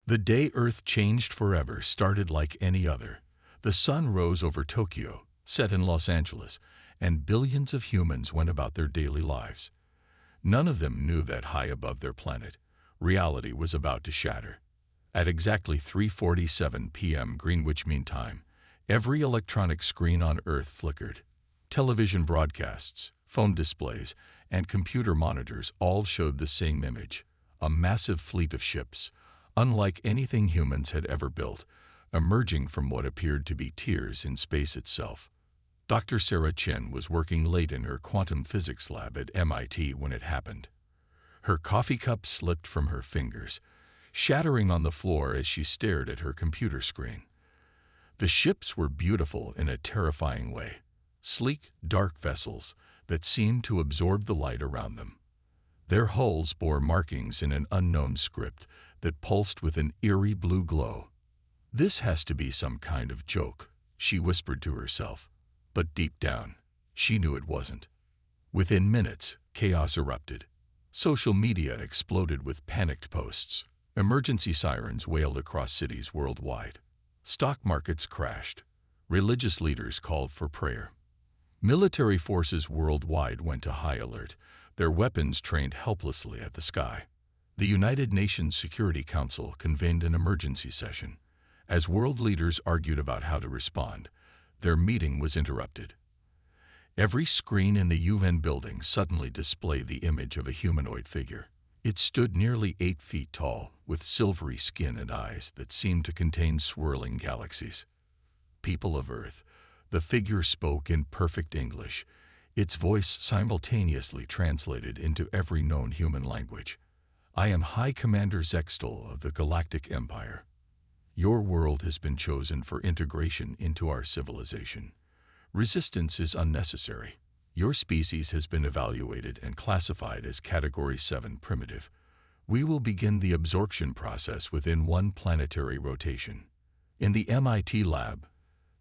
The day Earth changed forever started like any other. The sun rose over Tokyo, set in Los Angeles, and billions of humans went about their daily lives. None of them knew that high above their planet, reality was about to shatter. At exactly 3:47 p.m. Greenwich Mean Time, every electronic screen on Earth flickered. Television broadcasts, phone displays, and computer monitors all showed the same image: a massive fleet of ships, unlike anything humans had ever built, emerging from what appeared to be tears in space itself. Dr. Sarah Chen was working late in her quantum physics lab at MIT when it happened. Her coffee cup slipped from her fingers, shattering on the floor as she stared at her computer screen. The ships were beautiful in a terrifying way, sleek, dark vessels that seemed to absorb the light around them. Their hulls bore markings in an unknown script that pulsed with an eerie blue glow. "This has to be some kind of joke," she whispered to herself. But deep down, she knew it wasn't. Within minutes, chaos erupted. Social media exploded with panicked posts. Emergency sirens wailed across cities worldwide. Stock markets crashed. Religious leaders called for prayer. Military forces worldwide went to high alert, their weapons trained helplessly at the sky. The United Nations Security Council convened an emergency session. As world leaders argued about how to respond, their meeting was interrupted. Every screen in the UN building suddenly displayed the image of a humanoid figure. It stood nearly 8 feet tall, with silvery skin and eyes that seemed to contain swirling galaxies. "People of Earth," the figure spoke in perfect English, its voice simultaneously translated into every known human language. "I am High Commander Zextal of the Galactic Empire. Your world has been chosen for integration into our civilization. Resistance is unnecessary. Your species has been evaluated and classified as Category 7 primitive. We will begin the absorption process within one planetary rotation." In the MIT lab,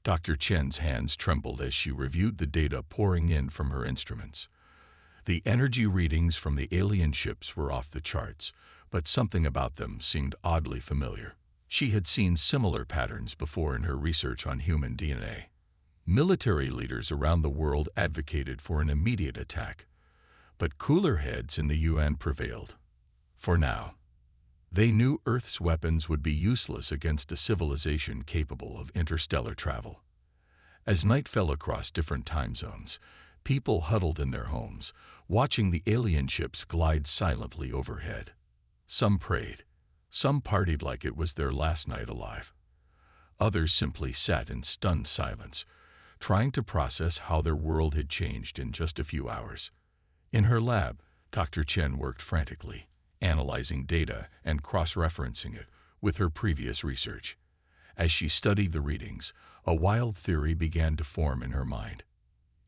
Dr. Chen's hands trembled as she reviewed the data pouring in from her instruments. The energy readings from the alien ships were off the charts, but something about them seemed oddly familiar. She had seen similar patterns before in her research on human DNA. Military leaders around the world advocated for an immediate attack, but cooler heads in the UN prevailed. For now, they knew Earth's weapons would be useless against a civilization capable of interstellar travel. As night fell across different time zones, people huddled in their homes, watching the alien ships glide silently overhead. Some prayed. Some partied like it was their last night alive. Others simply sat in stunned silence, trying to process how their world had changed in just a few hours. In her lab, Dr. Chen worked frantically, analyzing data and cross-referencing it with her previous research. As she studied the readings, a wild theory began to form in her mind.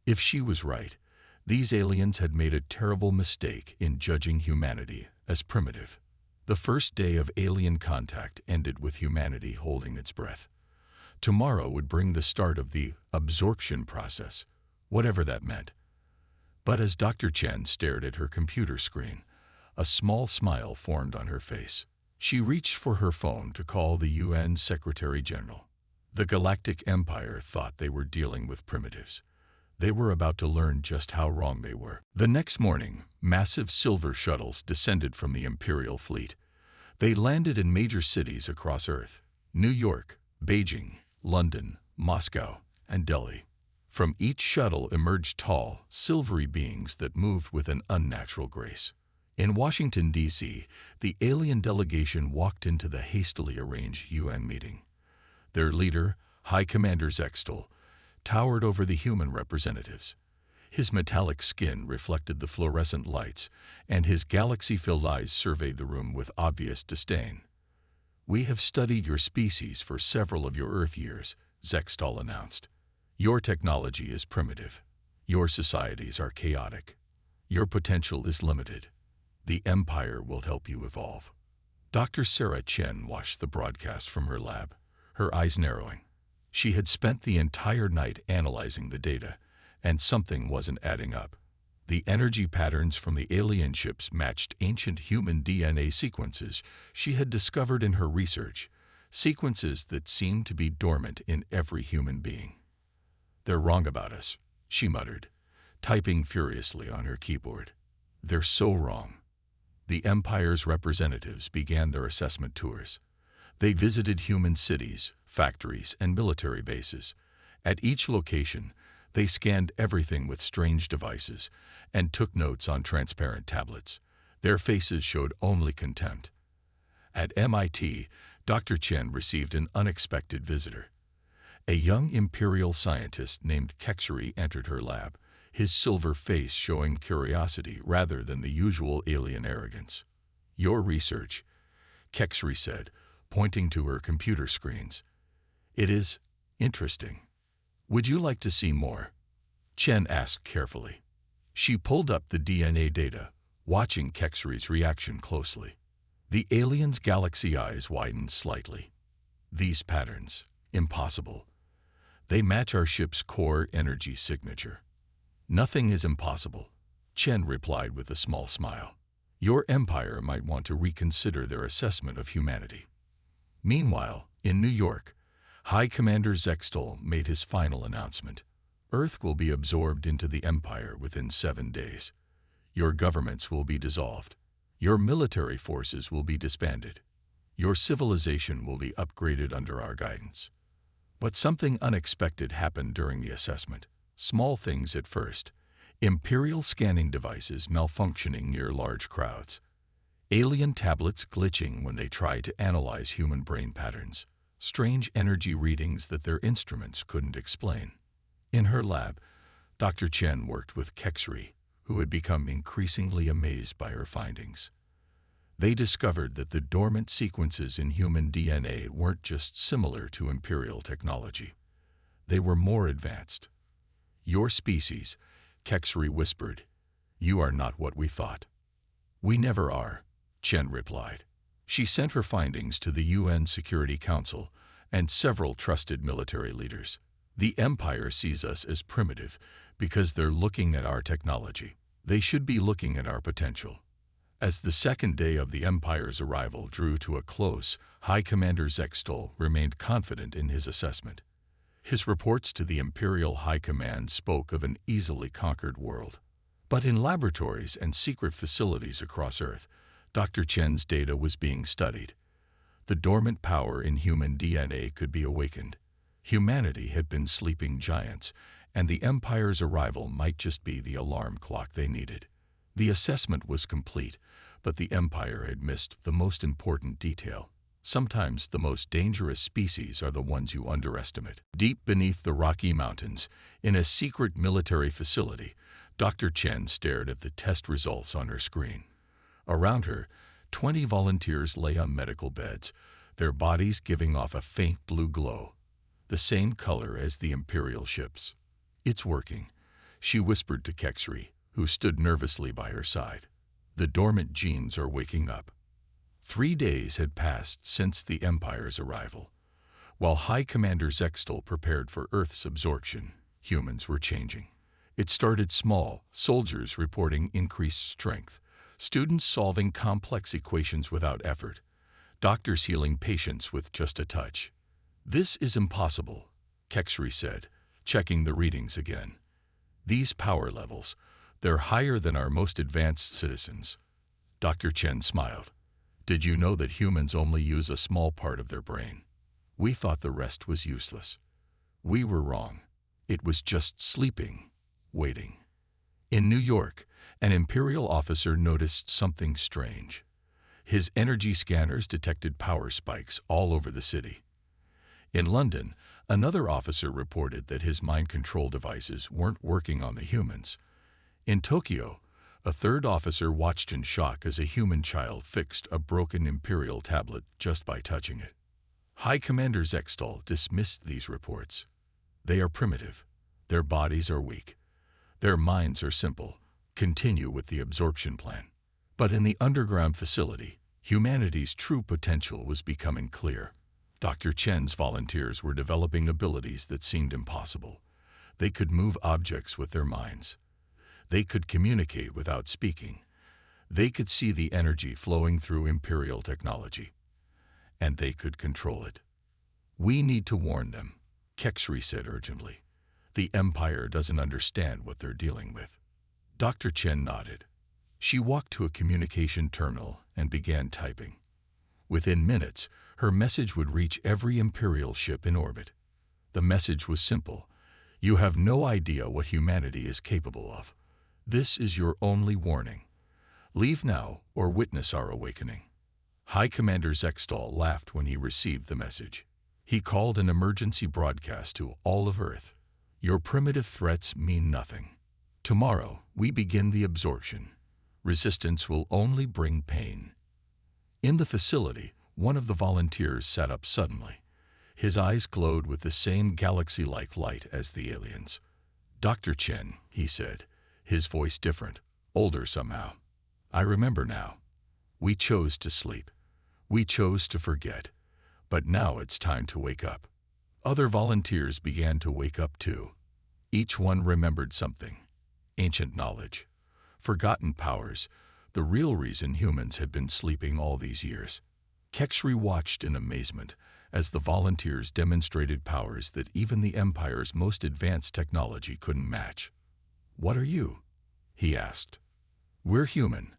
If she was right, these aliens had made a terrible mistake in judging humanity as primitive. The first day of alien contact ended with humanity holding its breath. Tomorrow would bring the start of the absorption process, whatever that meant. But as Dr. Chen stared at her computer screen, a small smile formed on her face. She reached for her phone to call the UN Secretary General. The Galactic Empire thought they were dealing with primitives. They were about to learn just how wrong they were. The next morning, massive silver shuttles descended from the Imperial fleet. They landed in major cities across Earth: New York, Beijing, London, Moscow, and Delhi. From each shuttle emerged tall, silvery beings that moved with an unnatural grace. In Washington, D.C., the alien delegation walked into the hastily arranged UN meeting. Their leader, High Commander Zextal, towered over the human representatives. His metallic skin reflected the fluorescent lights, and his galaxy-filled eyes surveyed the room with obvious disdain. "We have studied your species for several of your Earth years," Zextal announced. "Your technology is primitive. Your societies are chaotic. Your potential is limited. The Empire will help you evolve." Dr. Sarah Chen watched the broadcast from her lab, her eyes narrowing. She had spent the entire night analyzing the data, and something wasn't adding up. The energy patterns from the alien ships matched ancient human DNA sequences she had discovered in her research, sequences that seemed to be dormant in every human being. "They're wrong about us," she muttered, typing furiously on her keyboard. "They're so wrong." The Empire's representatives began their assessment tours. They visited human cities, factories, and military bases. At each location, they scanned everything with strange devices and took notes on transparent tablets. Their faces showed only contempt. At MIT, Dr. Chen received an unexpected visitor. A young Imperial scientist named Kexuri entered her lab, his silver face showing curiosity rather than the usual alien arrogance. "Your research," Kexuri said, pointing to her computer screens. "It is interesting. Would you like to see more?" Chen asked carefully. She pulled up the DNA data, watching Kexuri's reaction closely. The alien's galaxy eyes widened slightly. "These patterns, impossible. They match our ship's core energy signature." "Nothing is impossible," Chen replied with a small smile. "Your empire might want to reconsider their assessment of humanity." Meanwhile, in New York, High Commander Zextol made his final announcement. "Earth will be absorbed into the Empire within 7 days. Your governments will be dissolved. Your military forces will be disbanded. Your civilization will be upgraded under our guidance." But something unexpected happened during the assessment. Small things at first. Imperial scanning devices malfunctioning near large crowds. Alien tablets glitching when they tried to analyze human brain patterns. Strange energy readings that their instruments couldn't explain. In her lab, Dr. Chen worked with Kexuri, who had become increasingly amazed by her findings. They discovered that the dormant sequences in human DNA weren't just similar to Imperial technology. They were more advanced. "Your species," Kexuri whispered, "you are not what we thought." "We never are," Chen replied. She sent her findings to the UN Security Council and several trusted military leaders. "The Empire sees us as primitive because they're looking at our technology. They should be looking at our potential." As the second day of the Empire's arrival drew to a close, High Commander Zextol remained confident in his assessment. His reports to the Imperial High Command spoke of an easily conquered world. But in laboratories and secret facilities across Earth, Dr. Chen's data was being studied. The dormant power in human DNA could be awakened. Humanity had been sleeping giants, and the Empire's arrival might just be the alarm clock they needed. The assessment was complete, but the Empire had missed the most important detail. Sometimes the most dangerous species are the ones you underestimate. Deep beneath the Rocky Mountains, in a secret military facility, Dr. Chen stared at the test results on her screen. Around her, 20 volunteers lay on medical beds, their bodies giving off a faint blue glow, the same color as the Imperial ships. "It's working," she whispered to Kexuri, who stood nervously by her side. "The dormant genes are waking up." 3 days had passed since the Empire's arrival. While High Commander Zextol prepared for Earth's absorption, humans were changing. It started small, soldiers reporting increased strength, students solving complex equations without effort, doctors healing patients with just a touch. "This is impossible," Kexuri said, checking the readings again. "These power levels, they're higher than our most advanced citizens." Dr. Chen smiled. "Did you know that humans only use a small part of their brain? We thought the rest was useless. We were wrong. It was just sleeping, waiting." In New York, an Imperial officer noticed something strange. His energy scanners detected power spikes all over the city. In London, another officer reported that his mind control devices weren't working on the humans. In Tokyo, a third officer watched in shock as a human child fixed a broken Imperial tablet just by touching it. High Commander Zextol dismissed these reports. "They are primitive. Their bodies are weak. Their minds are simple. Continue with the absorption plan." But in the underground facility, humanity's true potential was becoming clear. Dr. Chen's volunteers were developing abilities that seemed impossible. They could move objects with their minds. They could communicate without speaking. They could see the energy flowing through Imperial technology, and they could control it. "We need to warn them," Kexri said urgently. "The Empire doesn't understand what they're dealing with." Dr. Chen nodded. She walked to a communication terminal and began typing. Within minutes, her message would reach every Imperial ship in orbit. The message was simple: "You have no idea what humanity is capable of. This is your only warning. Leave now or witness our awakening." High Commander Zextal laughed when he received the message. He called an emergency broadcast to all of Earth. "Your primitive threats mean nothing. Tomorrow, we begin the absorption. Resistance will only bring pain." In the facility, one of the volunteers sat up suddenly. His eyes glowed with the same galaxy-like light as the aliens. "Dr. Chen," he said, his voice different, older somehow. "I remember now. We chose to sleep. We chose to forget. But now it's time to wake up." Other volunteers began to wake up too. Each one remembered something: ancient knowledge, forgotten powers, the real reason humans had been sleeping all these years. Kexri watched in amazement as the volunteers demonstrated powers that even the Empire's most advanced technology couldn't match. "What are you?" he asked. "We're human,"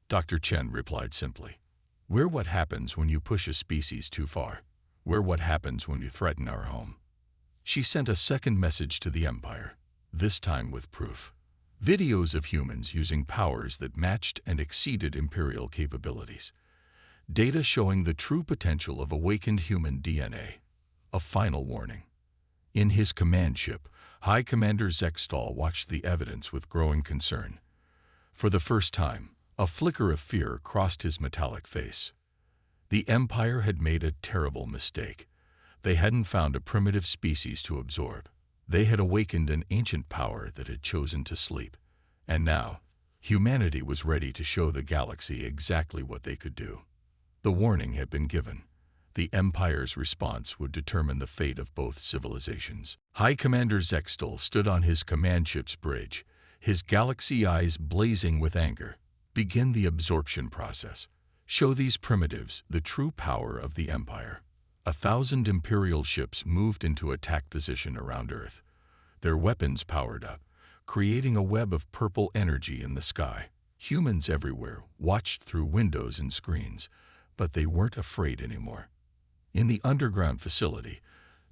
Dr. Chen replied simply. "We're what happens when you push a species too far. We're what happens when you threaten our home." She sent a second message to the Empire, this time with proof. Videos of humans using powers that matched and exceeded Imperial capabilities. Data showing the true potential of awakened human DNA. A final warning. In his command ship, High Commander Zextal watched the evidence with growing concern. For the first time, a flicker of fear crossed his metallic face. The Empire had made a terrible mistake. They hadn't found a primitive species to absorb. They had awakened an ancient power that had chosen to sleep. And now, humanity was ready to show the galaxy exactly what they could do. The warning had been given. The Empire's response would determine the fate of both civilizations. High Commander Zextal stood on his command ship's bridge, his galaxy eyes blazing with anger. "Begin the absorption process. Show these primitives the true power of the Empire." 1,000 Imperial ships moved into attack position around Earth, their weapons powered up, creating a web of purple energy in the sky. Humans everywhere watched through windows and screens, but they weren't afraid anymore. In the underground facility,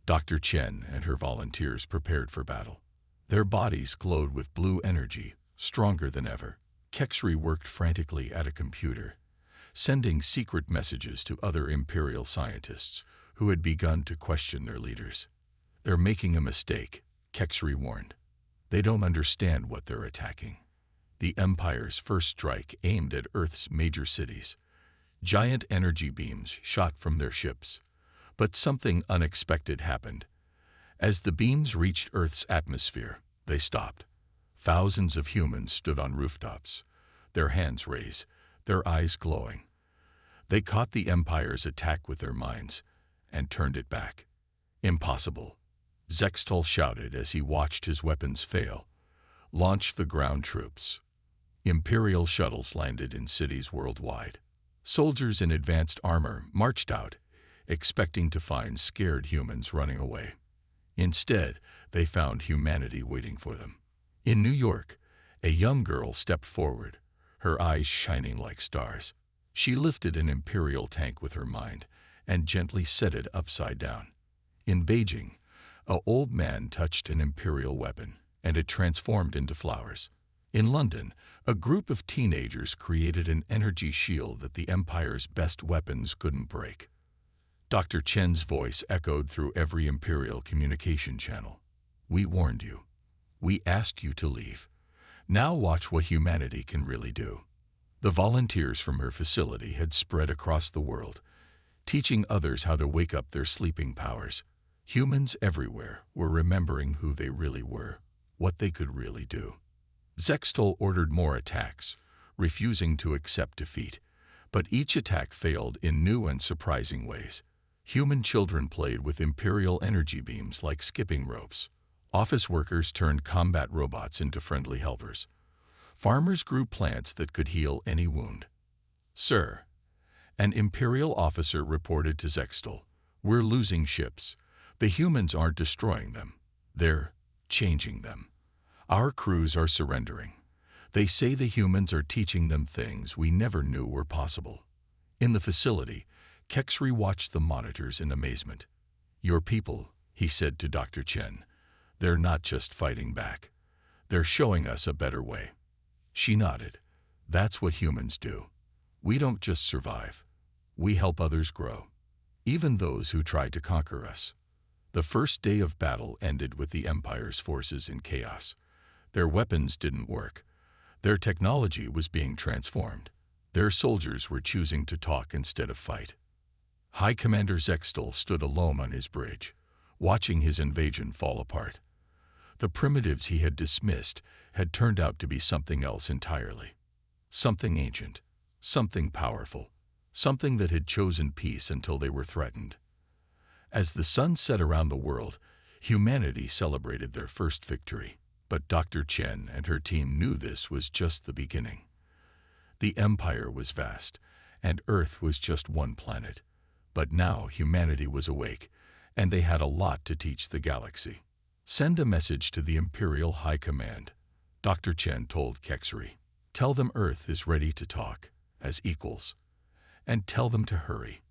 Dr. Chen and her volunteers prepared for battle. Their bodies glowed with blue energy, stronger than ever. Kexri worked frantically at a computer, sending secret messages to other Imperial scientists who had begun to question their leaders. "They're making a mistake," Kexri warned. "They don't understand what they're attacking." The Empire's first strike aimed at Earth's major cities. Giant energy beams shot from their ships. But something unexpected happened. As the beams reached Earth's atmosphere, they stopped. Thousands of humans stood on rooftops, their hands raised, their eyes glowing. They caught the Empire's attack with their minds and turned it back. "Impossible," Zextal shouted as he watched his weapons fail. "Launch the ground troops." Imperial shuttles landed in cities worldwide. Soldiers in advanced armor marched out, expecting to find scared humans running away. Instead, they found humanity waiting for them. In New York, a young girl stepped forward, her eyes shining like stars. She lifted an Imperial tank with her mind and gently set it upside down. In Beijing, an old man touched an Imperial weapon, and it transformed into flowers. In London, a group of teenagers created an energy shield that the Empire's best weapons couldn't break. Dr. Chen's voice echoed through every Imperial communication channel. "We warned you. We asked you to leave. Now watch what humanity can really do." The volunteers from her facility had spread across the world, teaching others how to wake up their sleeping powers. Humans everywhere were remembering who they really were, what they could really do. Zextal ordered more attacks, refusing to accept defeat, but each attack failed in new and surprising ways. Human children played with Imperial energy beams like skipping ropes. Office workers turned combat robots into friendly helpers. Farmers grew plants that could heal any wound. "Sir," an Imperial officer reported to Zextal, "we're losing ships. The humans aren't destroying them. They're changing them. Our crews are surrendering. They say the humans are teaching them things we never knew were possible." In the facility, Kexri watched the monitors in amazement. "Your people," he said to Dr. Chen, "they're not just fighting back. They're showing us a better way." She nodded. "That's what humans do. We don't just survive. We help others grow, even those who try to conquer us." The first day of battle ended with the Empire's forces in chaos. Their weapons didn't work. Their technology was being transformed. Their soldiers were choosing to talk instead of fight. High Commander Zextal stood alone on his bridge, watching his invasion fall apart. The primitives he had dismissed had turned out to be something else entirely. Something ancient, something powerful, something that had chosen peace until they were threatened. As the sun set around the world, humanity celebrated their first victory. But Dr. Chen and her team knew this was just the beginning. The Empire was vast, and Earth was just one planet. But now humanity was awake, and they had a lot to teach the galaxy. "Send a message to the Imperial High Command," Dr. Chen told Kexri. "Tell them Earth is ready to talk, as equals. And tell them to hurry.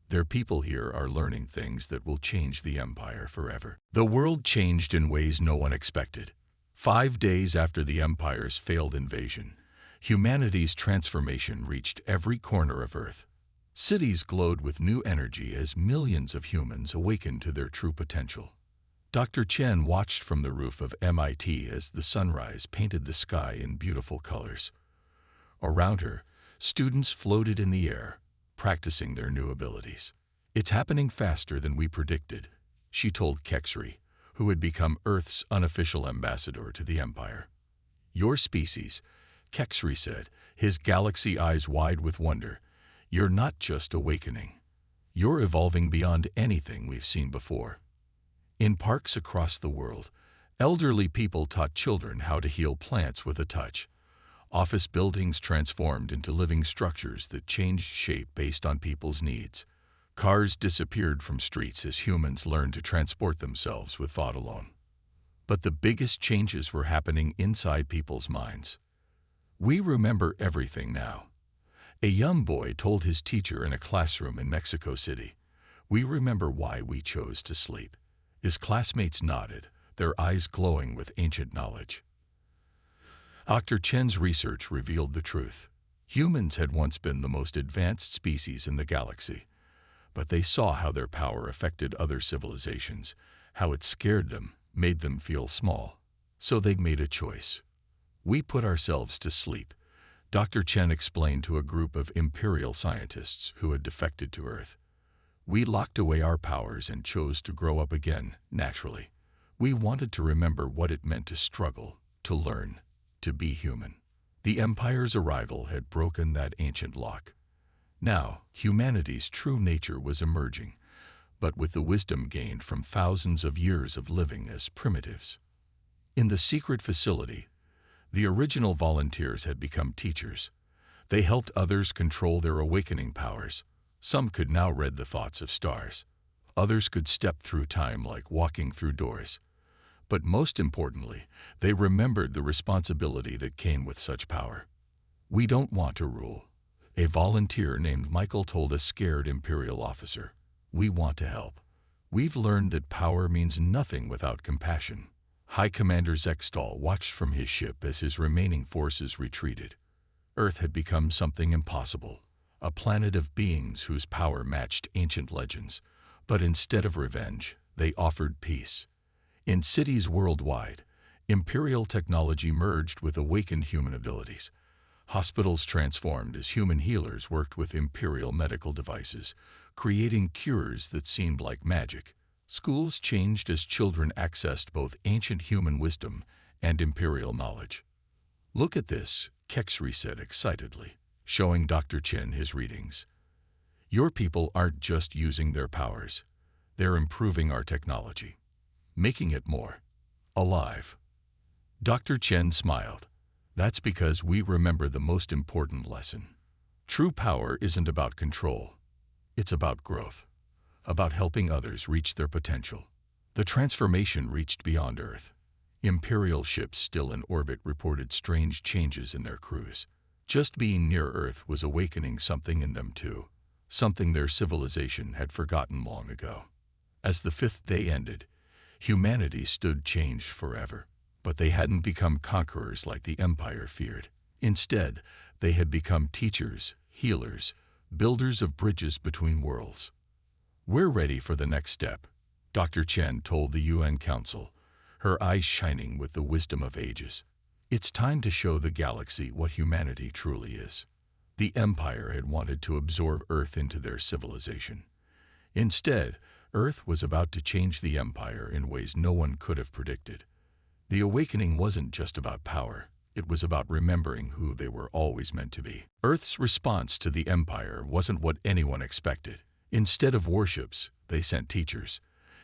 Their people here are learning things that will change the Empire forever." The world changed in ways no one expected. 5 days after the Empire's failed invasion, humanity's transformation reached every corner of Earth. Cities glowed with new energy as millions of humans awakened to their true potential. Dr. Chen watched from the roof of MIT as the sunrise painted the sky in beautiful colors. Around her, students floated in the air, practicing their new abilities. "It's happening faster than we predicted," she told Kexri, who had become Earth's unofficial ambassador to the Empire. "Your species," Kexri said, his galaxy eyes wide with wonder, "you're not just awakening. You're evolving beyond anything we've seen before." In parks across the world, elderly people taught children how to heal plants with a touch. Office buildings transformed into living structures that changed shape based on people's needs. Cars disappeared from streets as humans learned to transport themselves with thought alone. But the biggest changes were happening inside people's minds. "We remember everything now," a young boy told his teacher in a classroom in Mexico City. "We remember why we chose to sleep." His classmates nodded, their eyes glowing with ancient knowledge. Dr. Chen's research revealed the truth. Humans had once been the most advanced species in the galaxy. But they saw how their power affected other civilizations, how it scared them, made them feel small. So they made a choice. "We put ourselves to sleep," Dr. Chen explained to a group of Imperial scientists who had defected to Earth. "We locked away our powers and chose to grow up again, naturally. We wanted to remember what it meant to struggle, to learn, to be human." The Empire's arrival had broken that ancient lock. Now, humanity's true nature was emerging, but with the wisdom gained from thousands of years of living as primitives. In the secret facility, the original volunteers had become teachers. They helped others control their awakening powers. Some could now read the thoughts of stars. Others could step through time like walking through doors. But most importantly, they remembered the responsibility that came with such power. "We don't want to rule," a volunteer named Michael told a scared Imperial officer. "We want to help. We've learned that power means nothing without compassion." High Commander Zextal watched from his ship as his remaining forces retreated. Earth had become something impossible, a planet of beings whose power matched ancient legends. But instead of revenge, they offered peace. In cities worldwide, Imperial technology merged with awakened human abilities. Hospitals transformed as human healers worked with Imperial medical devices, creating cures that seemed like magic. Schools changed as children accessed both ancient human wisdom and Imperial knowledge. "Look at this," Kexri said excitedly, showing Dr. Chen his readings. "Your people aren't just using their powers. They're improving our technology, making it more alive." Dr. Chen smiled. That's because we remember the most important lesson. True power isn't about control. It's about growth, about helping others reach their potential. The transformation reached beyond Earth. Imperial ships still in orbit reported strange changes in their crews. Just being near Earth was awakening something in them too, something their civilization had forgotten long ago. As the fifth day ended, humanity stood changed forever. But they hadn't become conquerors like the Empire feared. Instead, they had become teachers, healers, builders of bridges between worlds. "We're ready for the next step," Dr. Chen told the UN Council, her eyes shining with the wisdom of ages. "It's time to show the galaxy what humanity truly is." The Empire had wanted to absorb Earth into their civilization. Instead, Earth was about to change the Empire in ways no one could have predicted. The awakening wasn't just about power. It was about remembering who they were always meant to be. Earth's response to the Empire wasn't what anyone expected. Instead of warships, they sent teachers.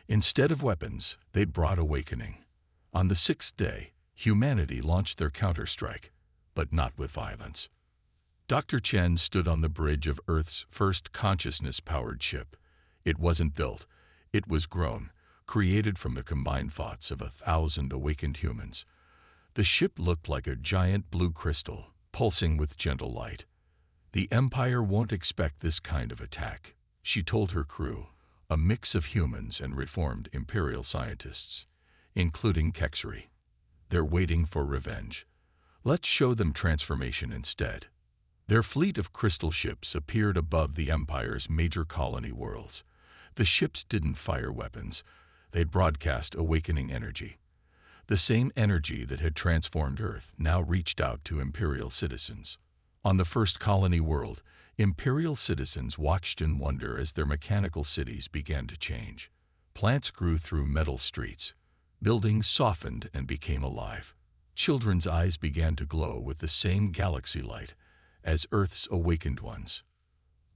Instead of weapons, they brought awakening. On the sixth day, humanity launched their counterstrike, but not with violence. Dr. Chen stood on the bridge of Earth's first consciousness-powered ship. It wasn't built. It was grown, created from the combined thoughts of 1,000 awakened humans. The ship looked like a giant blue crystal, pulsing with gentle light. "The Empire won't expect this kind of attack," she told her crew, a mix of humans and reformed Imperial scientists, including Kexri. "They're waiting for revenge. Let's show them transformation instead." Their fleet of crystal ships appeared above the Empire's major colony worlds. The ships didn't fire weapons. They'd broadcast awakening energy. The same energy that had transformed Earth now reached out to Imperial citizens. On the first colony world, Imperial citizens watched in wonder as their mechanical cities began to change. Plants grew through metal streets. Buildings softened and became alive. Children's eyes began to glow with the same galaxy light as Earth's awakened ones.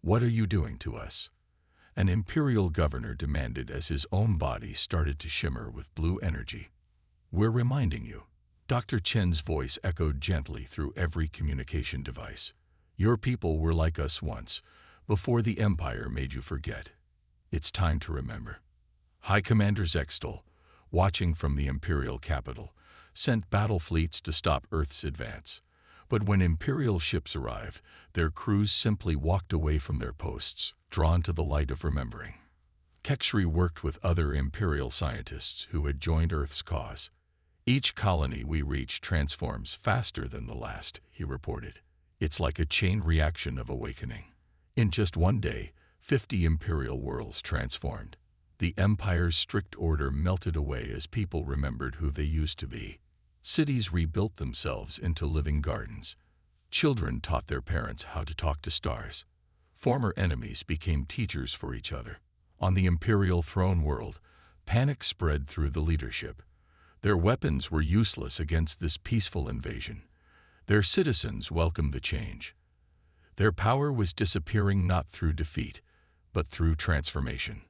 "What are you doing to us?" an Imperial governor demanded as his own body started to shimmer with blue energy. "We're reminding you." Dr. Chen's voice echoed gently through every communication device. "Your people were like us once, before the Empire made you forget. It's time to remember." High Commander Zextal, watching from the Imperial capital, sent battle fleets to stop Earth's advance. But when Imperial ships arrived, their crews simply walked away from their posts, drawn to the light of remembering. Kexri worked with other Imperial scientists who had joined Earth's cause. "Each colony we reach transforms faster than the last," he reported. "It's like a chain reaction of awakening." In just one day, 50 Imperial worlds transformed. The Empire's strict order melted away as people remembered who they used to be. Cities rebuilt themselves into living gardens. Children taught their parents how to talk to stars. Former enemies became teachers for each other. On the Imperial throne world, panic spread through the leadership. Their weapons were useless against this peaceful invasion. Their citizens welcomed the change. Their power was disappearing not through defeat, but through transformation.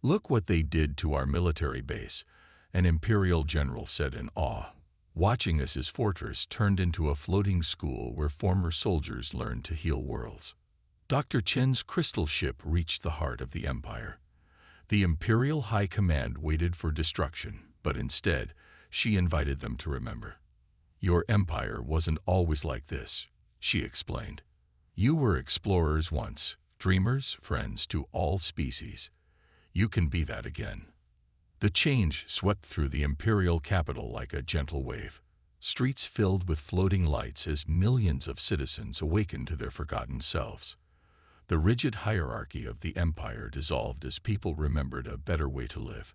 "Look what they did to our military base," an Imperial general said in awe, watching as his fortress turned into a floating school where former soldiers learned to heal worlds. Dr. Chen's crystal ship reached the heart of the Empire. The Imperial High Command waited for destruction, but instead, she invited them to remember. "Your empire wasn't always like this," she explained. "You were explorers once, dreamers, friends to all species. You can be that again." The change swept through the Imperial capital like a gentle wave. Streets filled with floating lights as millions of citizens awakened to their forgotten selves. The rigid hierarchy of the Empire dissolved as people remembered a better way to live.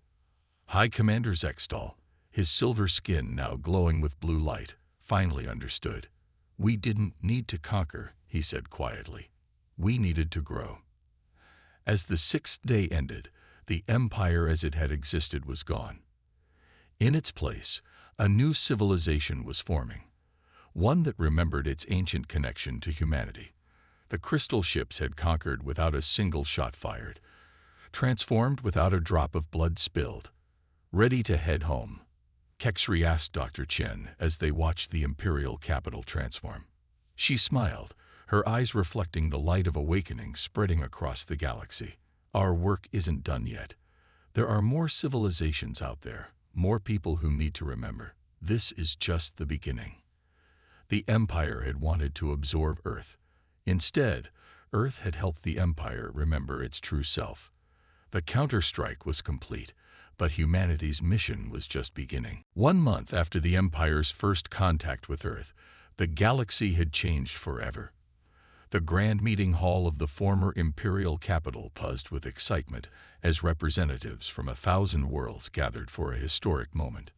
High Commander Zextal, his silver skin now glowing with blue light, finally understood. "We didn't need to conquer," he said quietly. "We needed to grow." As the sixth day ended, the Empire as it had existed was gone. In its place, a new civilization was forming, one that remembered its ancient connection to humanity. The crystal ships had conquered without a single shot fired, transformed without a drop of blood spilled, ready to head home. Kexri asked Dr. Chen as they watched the Imperial capital transform. She smiled, her eyes reflecting the light of awakening spreading across the galaxy. Our work isn't done yet. There are more civilizations out there, more people who need to remember. This is just the beginning. The Empire had wanted to absorb Earth. Instead, Earth had helped the Empire remember its true self. The counterstrike was complete, but humanity's mission was just beginning. 1 month after the Empire's first contact with Earth, the galaxy had changed forever. The grand meeting hall of the former Imperial capital buzzed with excitement as representatives from 1,000 worlds gathered for a historic moment.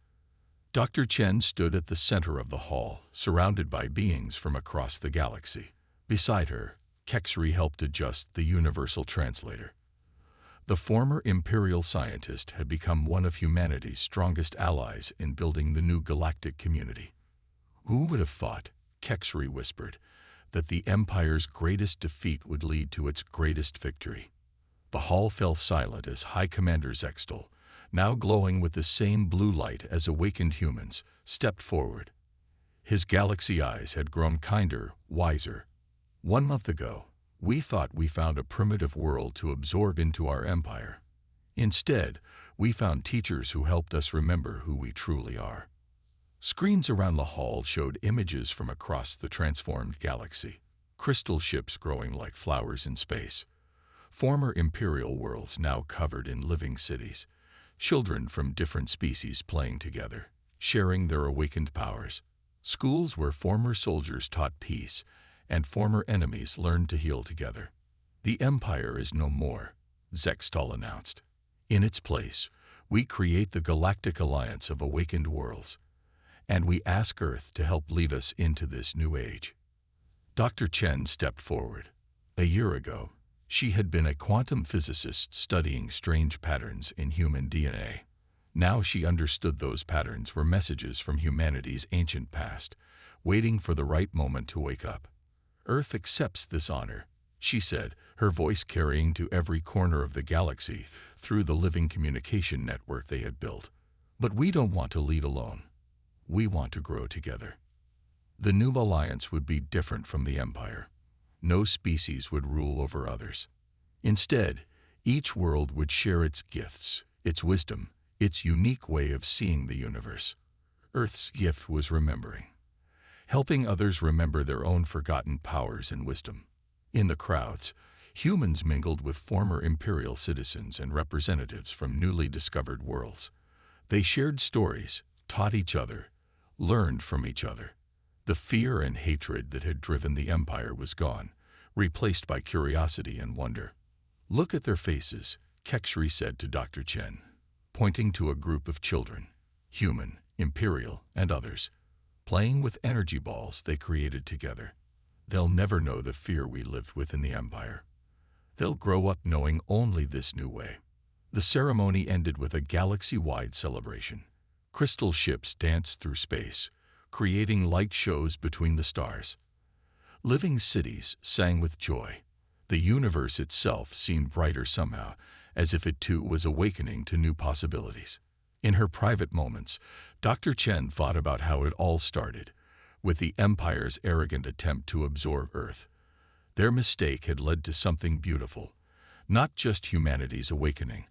Dr. Chen stood at the center of the hall, surrounded by beings from across the galaxy. Beside her, Kexri helped adjust the universal translator. The former Imperial scientist had become one of humanity's strongest allies in building the new galactic community. Who would have thought, Kexri whispered, that the Empire's greatest defeat would lead to its greatest victory? The hall fell silent as High Commander Zextal, now glowing with the same blue light as awakened humans, stepped forward. His galaxy eyes had grown kinder, wiser. 1 month ago, we thought we found a primitive world to absorb into our empire. Instead, we found teachers who helped us remember who we truly are. Screens around the hall showed images from across the transformed galaxy, crystal ships growing like flowers in space, former Imperial worlds now covered in living cities, children from different species playing together, sharing their awakened powers, schools where former soldiers taught peace and former enemies learned to heal together. The Empire is no more, Zextal announced. In its place, we create the Galactic Alliance of Awakened Worlds, and we ask Earth to help lead us into this new age. Dr. Chen stepped forward. A year ago, she had been a quantum physicist studying strange patterns in human DNA. Now she understood those patterns were messages from humanity's ancient past, waiting for the right moment to wake up. Earth accepts this honor, she said, her voice carrying to every corner of the galaxy through the living communication network they had built. But we don't want to lead alone. We want to grow together. The new alliance would be different from the Empire. No species would rule over others. Instead, each world would share its gifts, its wisdom, its unique way of seeing the universe. Earth's gift was remembering, helping others remember their own forgotten powers and wisdom. In the crowds, humans mingled with former Imperial citizens and representatives from newly discovered worlds. They shared stories, taught each other, learned from each other. The fear and hatred that had driven the Empire was gone, replaced by curiosity and wonder. Look at their faces, Kexri said to Dr. Chen, pointing to a group of children, human, Imperial, and others, playing with energy balls they created together. They'll never know the fear we lived with in the Empire. They'll grow up knowing only this new way. The ceremony ended with a galaxy-wide celebration. Crystal ships danced through space, creating light shows between the stars. Living cities sang with joy. The universe itself seemed brighter somehow, as if it too was awakening to new possibilities. In her private moments, Dr. Chen thought about how it all started, with the Empire's arrogant attempt to absorb Earth. Their mistake had led to something beautiful, not just humanity's awakening,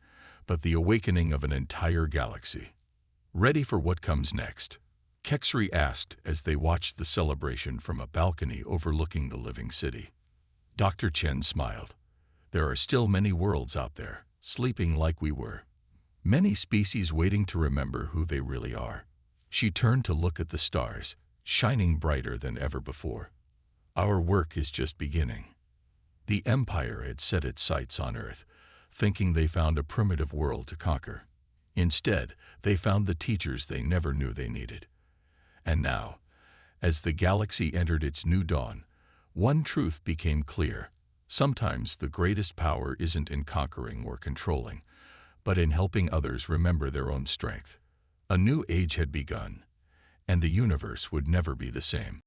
but the awakening of an entire galaxy. Ready for what comes next? Kexri asked as they watched the celebration from a balcony overlooking the living city. Dr. Chen smiled. There are still many worlds out there, sleeping like we were. Many species waiting to remember who they really are. She turned to look at the stars, shining brighter than ever before. Our work is just beginning. The Empire had set its sights on Earth, thinking they found a primitive world to conquer. Instead, they found the teachers they never knew they needed. And now, as the galaxy entered its new dawn, one truth became clear. Sometimes the greatest power isn't in conquering or controlling, but in helping others remember their own strength. A new age had begun, and the universe would never be the same.